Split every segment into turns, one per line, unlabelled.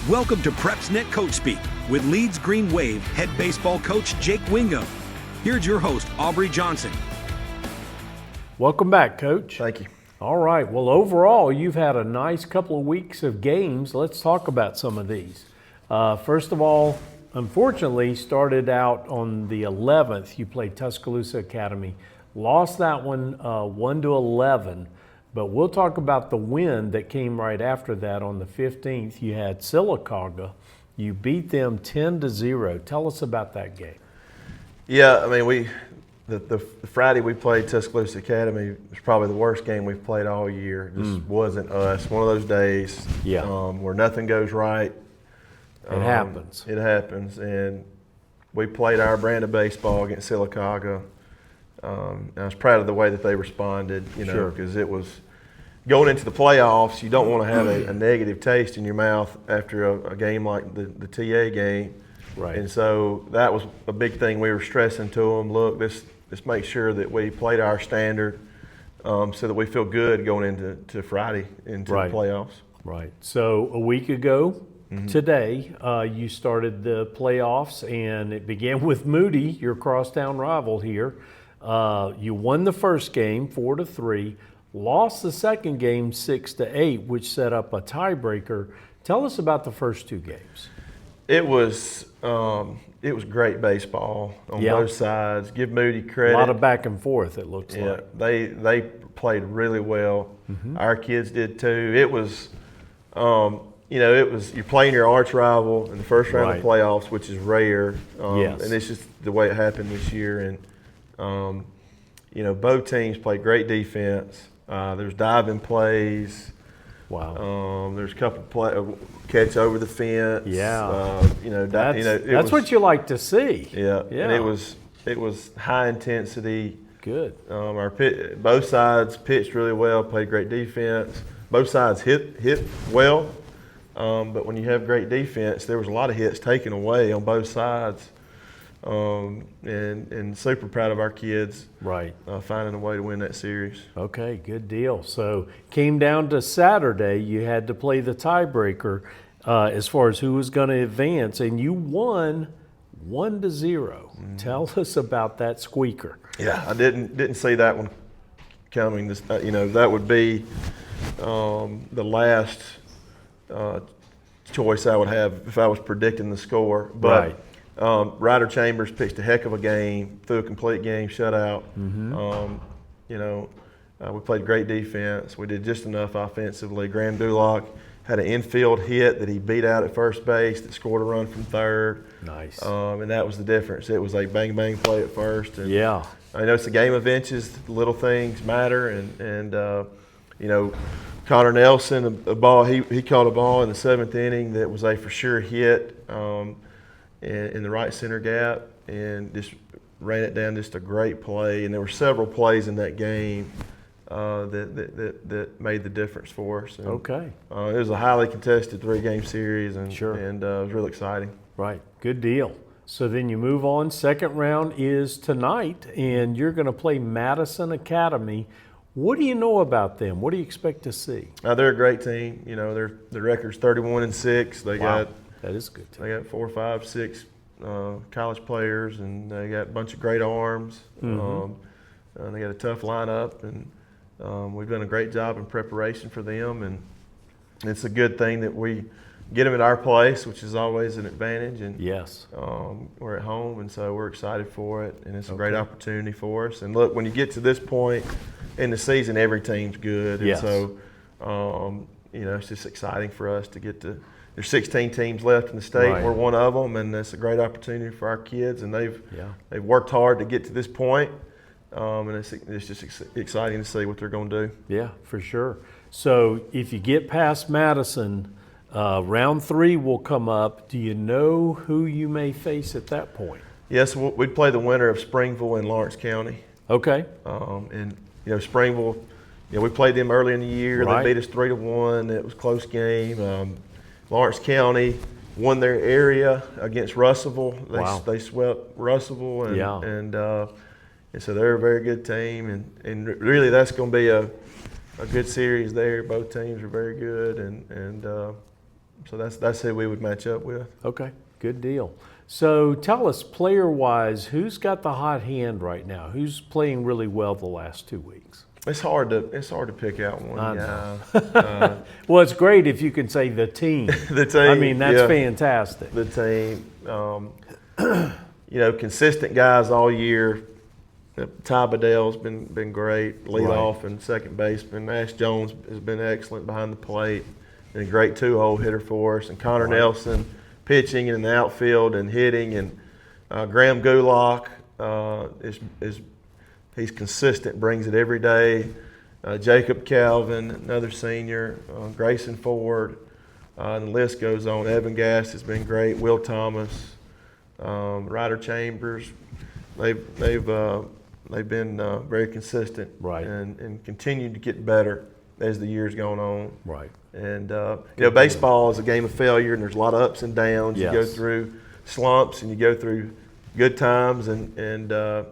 Welcome to PrepsNet Coach Speak with Leeds Green Wave head baseball coach Jake Wingo. Here's your host, Aubrey Johnson.
Welcome back, Coach.
Thank you.
All right. Well, overall, you've had a nice couple of weeks of games. Let's talk about some of these. First of all, unfortunately, started out on the 11th. You played Tuscaloosa Academy. Lost that one 1-11. But we'll talk about the win that came right after that on the 15th. You had Sylacauga. You beat them 10-0. Tell us about that game.
Yeah, I mean, the Friday we played Tuscaloosa Academy was probably the worst game we've played all year. It just wasn't us. One of those days where nothing goes right.
It happens.
It happens. And we played our brand of baseball against Sylacauga. I was proud of the way that they responded, because it was going into the playoffs. You don't want to have a negative taste in your mouth after a game like the TA game.
Right.
And so that was a big thing we were stressing to them. Look, let's make sure that we played our standard so that we feel good going into Friday, into the playoffs.
Right. So a week ago today, you started the playoffs, and it began with Moody, your crosstown rival here. You won the first game 4-3, lost the second game 6-8, which set up a tiebreaker. Tell us about the first two games.
It was great baseball on both sides. Give Moody credit.
A lot of back and forth, it looks like.
They played really well. Our kids did too. It was, you're playing your arch rival in the first round of playoffs, which is rare. And it's just the way it happened this year. And both teams played great defense. There's diving plays.
Wow.
There's a couple catch over the fence.
Yeah.
That's
what you like to see.
Yeah. And it was high intensity.
Good.
Both sides pitched really well, played great defense. Both sides hit well. But when you have great defense, there was a lot of hits taken away on both sides. And super proud of our kids.
Right.
Finding a way to win that series.
Okay, good deal. So came down to Saturday, you had to play the tiebreaker as far as who was going to advance, and you won 1-0. Tell us about that squeaker.
Yeah, I didn't see that one coming. That would be the last choice I would have if I was predicting the score. But Ryder Chambers pitched a heck of a game, threw a complete game shutout. We played great defense. We did just enough offensively. Graham Duloc had an infield hit that he beat out at first base that scored a run from third.
Nice.
And that was the difference. It was a bang-bang play at first. And
yeah.
I know it's a game of inches. Little things matter. And Connor Nelson, he caught a ball in the seventh inning that was a for sure hit. In the right center gap, and just ran it down. Just a great play, and there were several plays in that game that made the difference for us. And,
okay.
It was a highly contested 3-game series, and
sure.
And it was really exciting.
Right, good deal. So then you move on. Second round is tonight, and you're going to play Madison Academy. What do you know about them? What do you expect to see?
They're a great team. Their record's 31-6. They got.
That is good.
They got 4, 5, 6 college players, and they got a bunch of great arms. They got a tough lineup, and we've done a great job in preparation for them. And it's a good thing that we get them at our place, which is always an advantage. And
yes,
we're at home, and so we're excited for it. And it's a great opportunity for us. And look, when you get to this point in the season, every team's good. And so, it's just exciting for us to get to. There's 16 teams left in the state. We're one of them, and it's a great opportunity for our kids. And they've worked hard to get to this point, and it's just exciting to see what they're going to do.
Yeah, for sure. So if you get past Madison, round 3 will come up. Do you know who you may face at that point?
Yes, we'd play the winner of Springville and Lawrence County.
Okay.
And Springville, we played them early in the year. They beat us 3-1. It was a close game. Lawrence County won their area against Russellville. They swept Russellville, and so they're a very good team. And really, that's going to be a good series there. Both teams are very good, and So that's who we would match up with.
Okay, good deal. So tell us, player-wise, who's got the hot hand right now? Who's playing really well the last 2 weeks?
It's hard to pick out one
I
guy.
Well, it's great if you can say the team.
The team.
I mean, that's fantastic.
The team. Consistent guys all year. Ty Bedell's been great, lead off and second baseman. Ash Jones has been excellent behind the plate and a great two-hole hitter for us. And Connor Nelson pitching in the outfield and hitting. And Graham Gulock he's consistent, brings it every day. Jacob Calvin, another senior. Grayson Ford, and the list goes on. Evan Gass has been great. Will Thomas, Ryder Chambers. They've been very consistent, and continue to get better as the years gone on.
Right.
And baseball is a game of failure, and there's a lot of ups and downs.
Yes.
You go through slumps, and you go through good times, and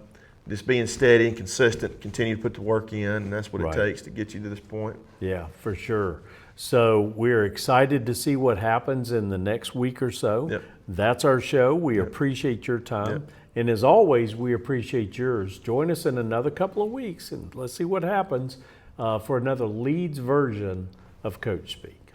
just being steady and consistent, continue to put the work in, and that's what it takes to get you to this point.
Yeah, for sure. So we're excited to see what happens in the next week or so.
Yep.
That's our show. We appreciate your time.
Yep.
And as always, we appreciate yours. Join us in another couple of weeks, and let's see what happens for another Leeds version of Coach Speak.